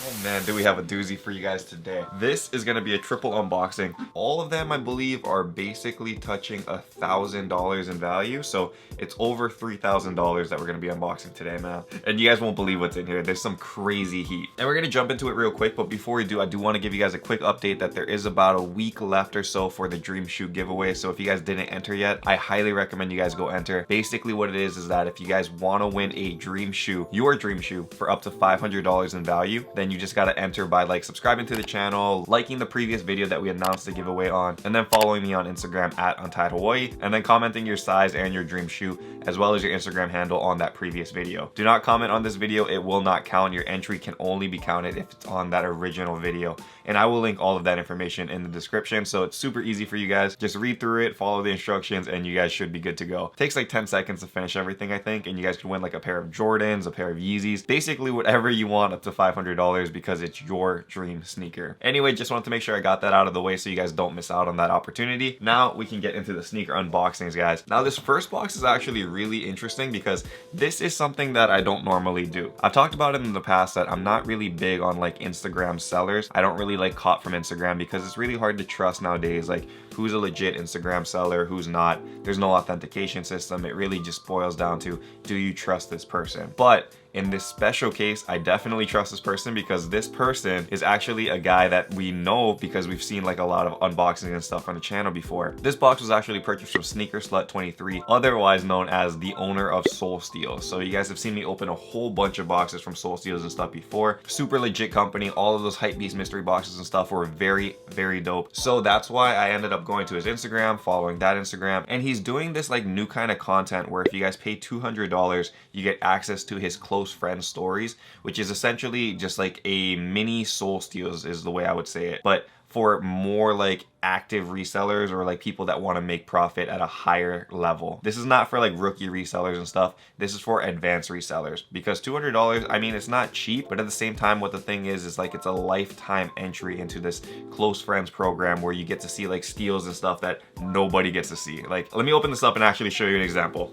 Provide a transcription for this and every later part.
Oh man, do we have a doozy for you guys today. This is gonna be a triple unboxing. All of them, I believe, are basically touching $1,000 in value. So it's over $3,000 that we're gonna be unboxing today, man. And you guys won't believe what's in here. There's some crazy heat. And we're gonna jump into it real quick, but before we do, I do wanna give you guys a quick update that there is about a week left or so for the Dream Shoe giveaway. So if you guys didn't enter yet, I highly recommend you guys go enter. Basically what it is that if you guys wanna win a Dream Shoe, your Dream Shoe, for up to $500 in value, then you just gotta enter by like subscribing to the channel, liking the previous video that we announced the giveaway on, and then following me on Instagram at UntitledHawaii, and then commenting your size and your dream shoe, as well as your Instagram handle on that previous video. Do not comment on this video, it will not count. Your entry can only be counted if it's on that original video. And I will link all of that information in the description, so it's super easy for you guys. Just read through it, follow the instructions, and you guys should be good to go. Takes like 10 seconds to finish everything, I think, and you guys can win like a pair of Jordans, a pair of Yeezys, basically whatever you want up to $500 because it's your dream sneaker. Anyway, just wanted to make sure I got that out of the way so you guys don't miss out on that opportunity. Now we can get into the sneaker unboxings, guys. Now this first box is actually really interesting because this is something that I don't normally do. I've talked about it in the past that I'm not really big on like Instagram sellers. I don't really like cop from Instagram because it's really hard to trust nowadays, like who's a legit Instagram seller, who's not. There's no authentication system. It really just boils down to, do you trust this person? But in this special case, I definitely trust this person because this person is actually a guy that we know because we've seen like a lot of unboxings and stuff on the channel before. This box was actually purchased from Sneaker Slut 23, otherwise known as the owner of SoulSteal. So you guys have seen me open a whole bunch of boxes from SoulSteals and stuff before. Super legit company. All of those Hypebeast mystery boxes and stuff were very, very dope. So that's why I ended up going to his Instagram, following that Instagram, and he's doing this like new kind of content where if you guys pay $200, you get access to his close friend stories, which is essentially just like a mini SoulSteals is the way I would say it, but for more like active resellers or like people that want to make profit at a higher level. This is not for like rookie resellers and stuff. This is for advanced resellers because $200, I mean, it's not cheap, but at the same time, what the thing is like it's a lifetime entry into this close friends program where you get to see like steals and stuff that nobody gets to see. Like, let me open this up and actually show you an example.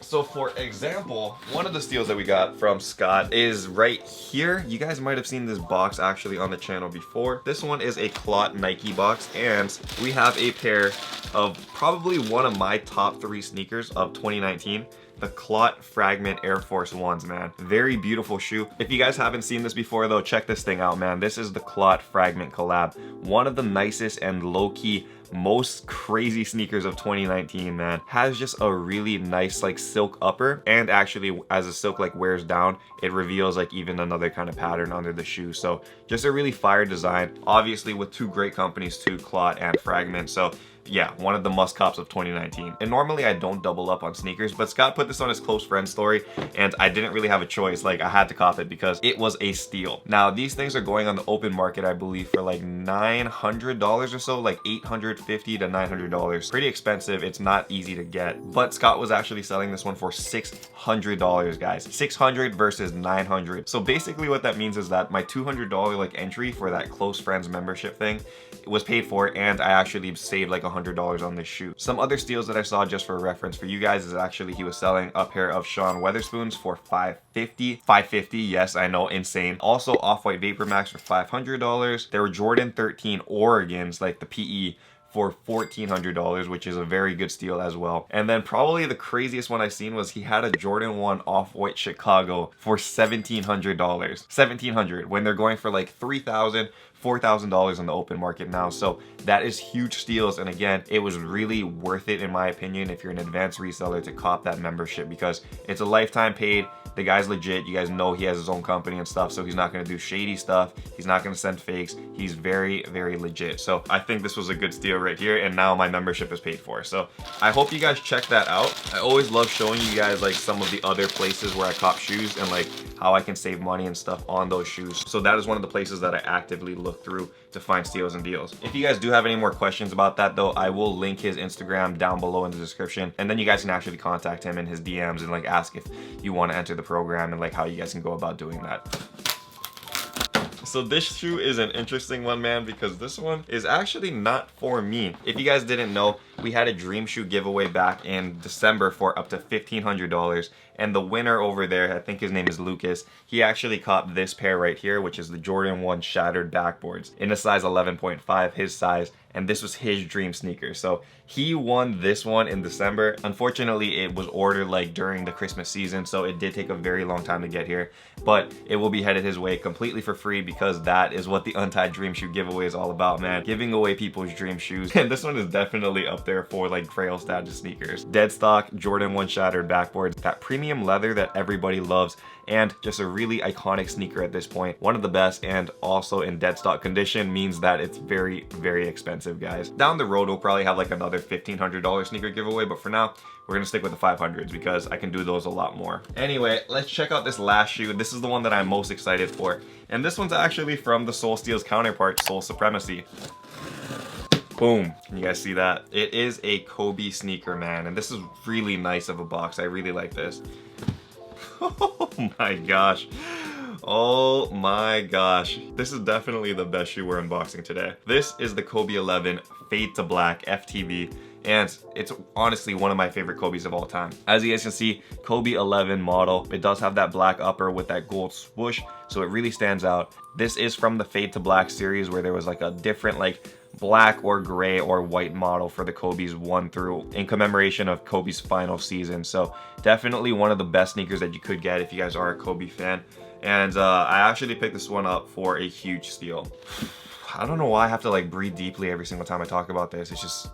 So for example, one of the steals that we got from Scott is right here. You guys might have seen this box actually on the channel before. This one is a clot Nike box, and we have a pair of probably one of my top 3 sneakers of 2019. The Clot Fragment Air Force Ones, man. Very beautiful shoe. If you guys haven't seen this before though, check this thing out, man. This is the Clot Fragment collab. One of the nicest and low-key most crazy sneakers of 2019, man. Has just a really nice like silk upper, and actually as the silk like wears down, it reveals like even another kind of pattern under the shoe. So just a really fire design, obviously with 2 great companies too, Clot and Fragment. So yeah, one of the must cops of 2019. And normally I don't double up on sneakers, but Scott put this on his close friend story and I didn't really have a choice. Like I had to cop it because it was a steal. Now these things are going on the open market, I believe, for like $900 or so, like $850 to $900. Pretty expensive. It's not easy to get, but Scott was actually selling this one for $600, guys. 600 versus 900. So basically what that means is that my $200 like entry for that close friends membership thing was paid for, and I actually saved like $100 on this shoe. Some other steals that I saw just for reference for you guys is actually he was selling a pair of Sean Weatherspoons for $550. $550, yes, I know, insane. Also Off-White Vapor Max for $500. There were Jordan 13 Oregons, like the PE, for $1,400, which is a very good steal as well. And then probably the craziest one I seen was he had a Jordan 1 Off-White Chicago for $1,700. $1,700 when they're going for like $3,000, $4,000 in the open market now. So that is huge steals, and again, it was really worth it in my opinion if you're an advanced reseller to cop that membership because it's a lifetime paid. The guy's legit. You guys know he has his own company and stuff, so he's not going to do shady stuff. He's not going to send fakes. He's very, very legit. So I think this was a good steal right here, and now my membership is paid for. So I hope you guys check that out. I always love showing you guys like some of the other places where I cop shoes and like how I can save money and stuff on those shoes. So that is one of the places that I actively look through to find steals and deals. If you guys do have any more questions about that though, I will link his Instagram down below in the description, and then you guys can actually contact him in his DMs and like ask if you want to enter the program and like how you guys can go about doing that. So this shoe is an interesting one, man, because this one is actually not for me. If you guys didn't know, we had a dream shoe giveaway back in December for up to $1,500, and the winner over there, I think his name is Lucas, he actually caught this pair right here, which is the Jordan 1 shattered backboards in a size 11.5, his size, and this was his dream sneaker. So he won this one in December. Unfortunately, it was ordered like during the Christmas season, so it did take a very long time to get here, but it will be headed his way completely for free, because that is what the Untied Dream Shoe giveaway is all about, man. Giving away people's dream shoes. And this one is definitely up there for like Grail status sneakers. Dead stock Jordan 1 shattered backboards, that premium leather that everybody loves, and just a really iconic sneaker at this point. One of the best, and also in dead stock condition means that it's very, very expensive, guys. Down the road, we'll probably have like another $1,500 sneaker giveaway, but for now, we're gonna stick with the 500s because I can do those a lot more. Anyway, let's check out this last shoe. This is the one that I'm most excited for. And this one's actually from the SoulSteal's counterpart, Soul Supremacy. Boom, can you guys see that? It is a Kobe sneaker, man, and this is really nice of a box. I really like this. Oh my gosh. Oh my gosh. This is definitely the best shoe we're unboxing today. This is the Kobe 11 Fade to Black FTB, and it's honestly one of my favorite Kobe's of all time. As you guys can see, Kobe 11 model. It does have that black upper with that gold swoosh, so it really stands out. This is from the Fade to Black series, where there was like a different like black or gray or white model for the Kobe's 1 through in commemoration of Kobe's final season. So definitely one of the best sneakers that you could get if you guys are a Kobe fan. And I actually picked this one up for a huge steal. I don't know why I have to like breathe deeply every single time I talk about this. It's just,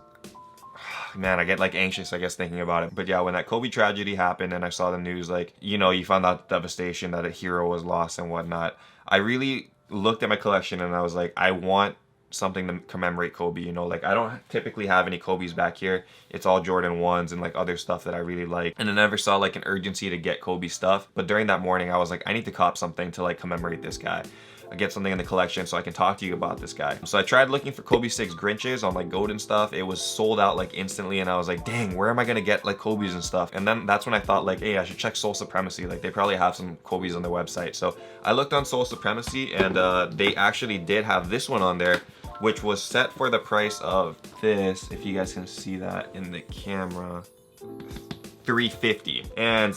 man, I get like anxious, I guess, thinking about it. But yeah, when that Kobe tragedy happened and I saw the news, like, you know, you found out the devastation that a hero was lost and whatnot, I really looked at my collection and I was like, I want something to commemorate Kobe, you know, like I don't typically have any Kobe's back here. It's all Jordan 1s and like other stuff that I really like, and I never saw like an urgency to get Kobe stuff. But during that morning I was like, I need to cop something to like commemorate this guy. I get something in the collection so I can talk to you about this guy. So I tried looking for Kobe 6 Grinches on like Goat and stuff. It was sold out like instantly, and I was like, dang, where am I gonna get like Kobe's and stuff? And then that's when I thought like, hey, I should check Soul Supremacy. Like they probably have some Kobe's on their website. So I looked on Soul Supremacy, and they actually did have this one on there, which was set for the price of this, if you guys can see that in the camera, $350. And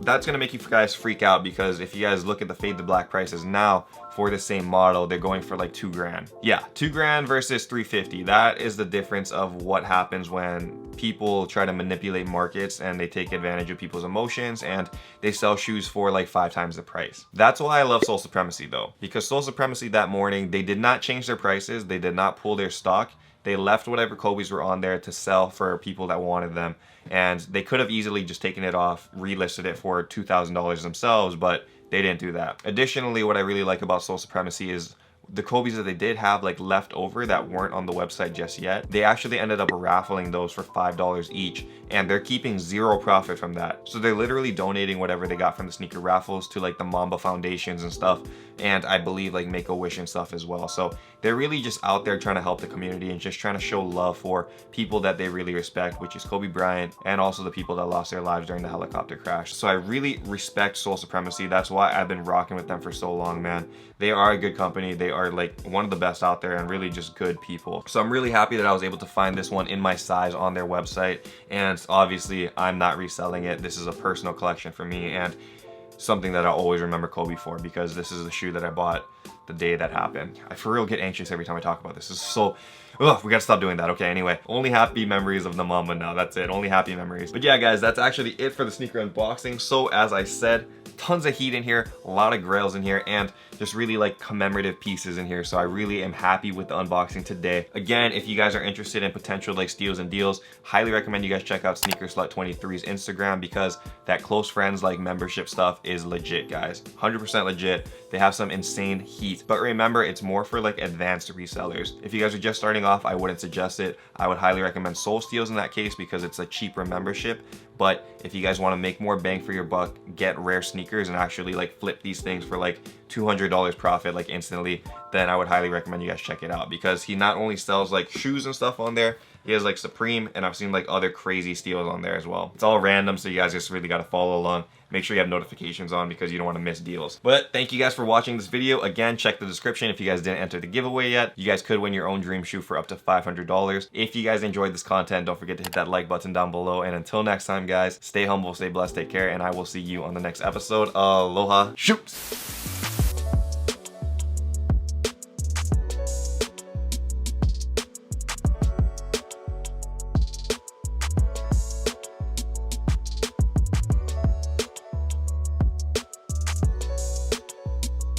that's gonna make you guys freak out, because if you guys look at the Fade to Black prices now for the same model, they're going for like 2 grand. Yeah, 2 grand versus 350. That is the difference of what happens when people try to manipulate markets and they take advantage of people's emotions and they sell shoes for like 5 times the price. That's why I love Soul Supremacy though, because Soul Supremacy that morning, they did not change their prices. They did not pull their stock. They left whatever Kobe's were on there to sell for people that wanted them. And they could have easily just taken it off, relisted it for $2,000 themselves, but they didn't do that. Additionally, what I really like about Soul Supremacy is the Kobe's that they did have like left over that weren't on the website just yet, they actually ended up raffling those for $5 each, and they're keeping 0 profit from that. So they're literally donating whatever they got from the sneaker raffles to like the Mamba foundations and stuff, and I believe like Make-A-Wish and stuff as well. So they're really just out there trying to help the community and just trying to show love for people that they really respect, which is Kobe Bryant and also the people that lost their lives during the helicopter crash. So I really respect Soul Supremacy. That's why I've been rocking with them for so long, man. They are a good company. They are like one of the best out there and really just good people. So I'm really happy that I was able to find this one in my size on their website, and obviously I'm not reselling it. This is a personal collection for me and something that I'll always remember Kobe for, because this is the shoe that I bought the day that happened. I for real get anxious every time I talk about this. This is so, ugh, we gotta stop doing that. Okay, anyway, only happy memories of the Mamba now. That's it, only happy memories. But yeah, guys, that's actually it for the sneaker unboxing. So as I said, tons of heat in here, a lot of grails in here, and just really like commemorative pieces in here. So I really am happy with the unboxing today. Again, if you guys are interested in potential like steals and deals, highly recommend you guys check out Sneaker Slut 23's Instagram, because that close friends like membership stuff is legit, guys. 100% legit. They have some insane heat, but remember, it's more for like advanced resellers. If you guys are just starting off, I wouldn't suggest it. I would highly recommend SoulSteal's in that case, because it's a cheaper membership, But if you guys want to make more bang for your buck, get rare sneakers and actually like flip these things for like $200 profit like instantly, then I would highly recommend you guys check it out, because he not only sells like shoes and stuff on there, he has like Supreme, and I've seen like other crazy steals on there as well. It's all random, so you guys just really got to follow along. Make sure you have notifications on because you don't want to miss deals. But thank you guys for watching this video. Again, check the description if you guys didn't enter the giveaway yet. You guys could win your own dream shoe for up to $500. If you guys enjoyed this content, don't forget to hit that like button down below. And until next time, guys, stay humble, stay blessed, take care, and I will see you on the next episode. Aloha. Shoot!